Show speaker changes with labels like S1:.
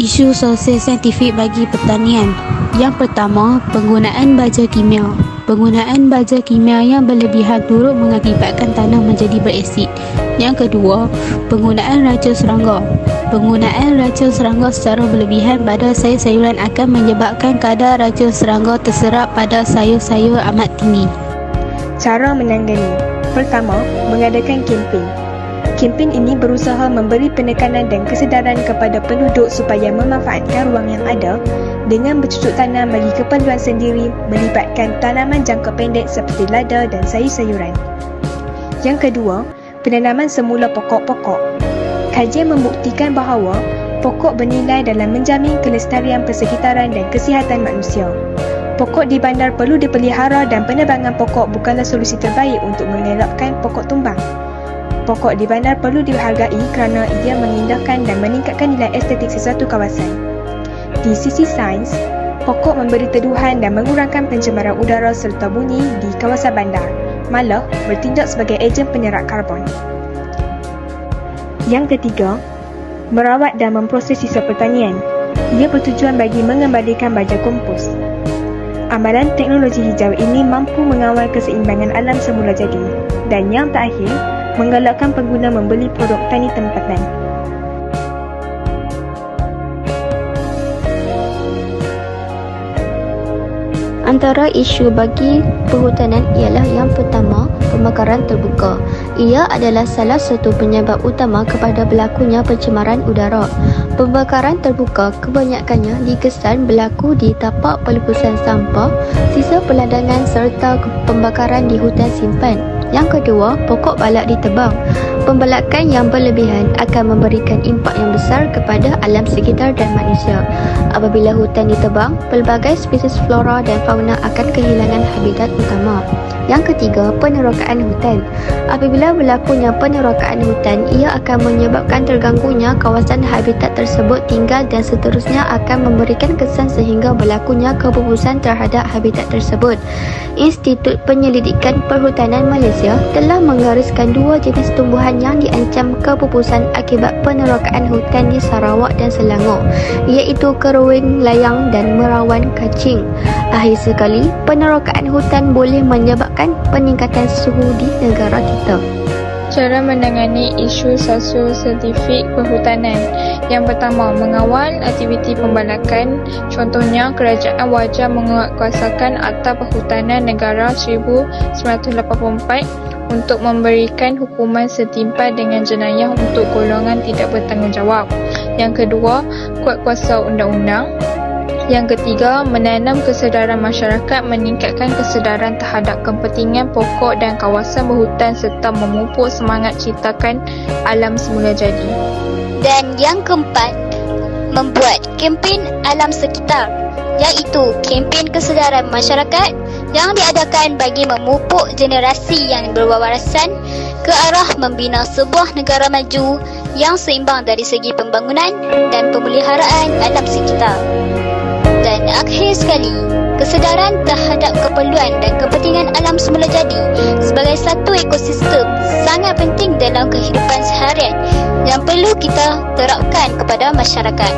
S1: Isu sosial saintifik bagi pertanian. Yang pertama, penggunaan baja kimia. Penggunaan baja kimia yang berlebihan turut mengakibatkan tanah menjadi berasid. Yang kedua, penggunaan racun serangga. Penggunaan racun serangga secara berlebihan pada sayur-sayuran akan menyebabkan kadar racun serangga terserap pada sayur-sayur amat tinggi.
S2: Cara menangani. Pertama, mengadakan kempen. Kempen ini berusaha memberi penekanan dan kesedaran kepada penduduk supaya memanfaatkan ruang yang ada dengan bercucuk tanam bagi keperluan sendiri, melibatkan tanaman jangka pendek seperti lada dan sayur-sayuran. Yang kedua, penanaman semula pokok-pokok. Kajian membuktikan bahawa pokok bernilai dalam menjamin kelestarian persekitaran dan kesihatan manusia. Pokok di bandar perlu dipelihara dan penebangan pokok bukanlah solusi terbaik untuk mengelakkan pokok tumbang. Pokok di bandar perlu dihargai kerana ia mengindahkan dan meningkatkan nilai estetik sesuatu kawasan. Di sisi sains, pokok memberi teduhan dan mengurangkan pencemaran udara serta bunyi di kawasan bandar, malah bertindak sebagai ejen penyerap karbon. Yang ketiga, merawat dan memproses sisa pertanian. Ia bertujuan bagi mengembalikan baja kompos. Amalan teknologi hijau ini mampu mengawal keseimbangan alam semula jadi. Dan yang terakhir, menggalakkan pengguna membeli produk tani tempatan.
S3: Antara isu bagi perhutanan ialah yang pertama, pembakaran terbuka. Ia adalah salah satu penyebab utama kepada berlakunya pencemaran udara. Pembakaran terbuka kebanyakannya dikesan berlaku di tapak pelepasan sampah, sisa peladangan serta pembakaran di hutan simpan. Yang kedua, pokok balak ditebang. Pembalakan yang berlebihan akan memberikan impak yang besar kepada alam sekitar dan manusia. Apabila hutan ditebang, pelbagai spesies flora dan fauna akan kehilangan habitat utama. Yang ketiga, penerokaan hutan. Apabila berlakunya penerokaan hutan, ia akan menyebabkan terganggunya kawasan habitat tersebut tinggal dan seterusnya akan memberikan kesan sehingga berlakunya kepupusan terhadap habitat tersebut. Institut Penyelidikan Perhutanan Malaysia telah menggariskan dua jenis tumbuhan yang diancam kepupusan akibat penerokaan hutan di Sarawak dan Selangor, iaitu keruing layang dan merawan kacing. Akhir sekali, penerokaan hutan boleh menyebabkan peningkatan suhu di negara kita.
S4: Cara menangani isu sosio-saintifik perhutanan. Yang pertama, mengawal aktiviti pembalakan. Contohnya, kerajaan wajar menguatkuasakan Akta Perhutanan Negara 1984 untuk memberikan hukuman setimpal dengan jenayah untuk golongan tidak bertanggungjawab. Yang kedua, kuat kuasa undang-undang. Yang ketiga, menanam kesedaran masyarakat, meningkatkan kesedaran terhadap kepentingan pokok dan kawasan berhutan serta memupuk semangat ciptakan alam semula jadi.
S5: Dan yang keempat, membuat kempen alam sekitar, iaitu kempen kesedaran masyarakat yang diadakan bagi memupuk generasi yang berwawarasan ke arah membina sebuah negara maju yang seimbang dari segi pembangunan dan pemeliharaan alam sekitar. Dan akhir sekali, kesedaran terhadap keperluan dan kepentingan alam semula jadi sebagai satu ekosistem sangat penting dalam kehidupan seharian yang perlu kita terapkan kepada masyarakat.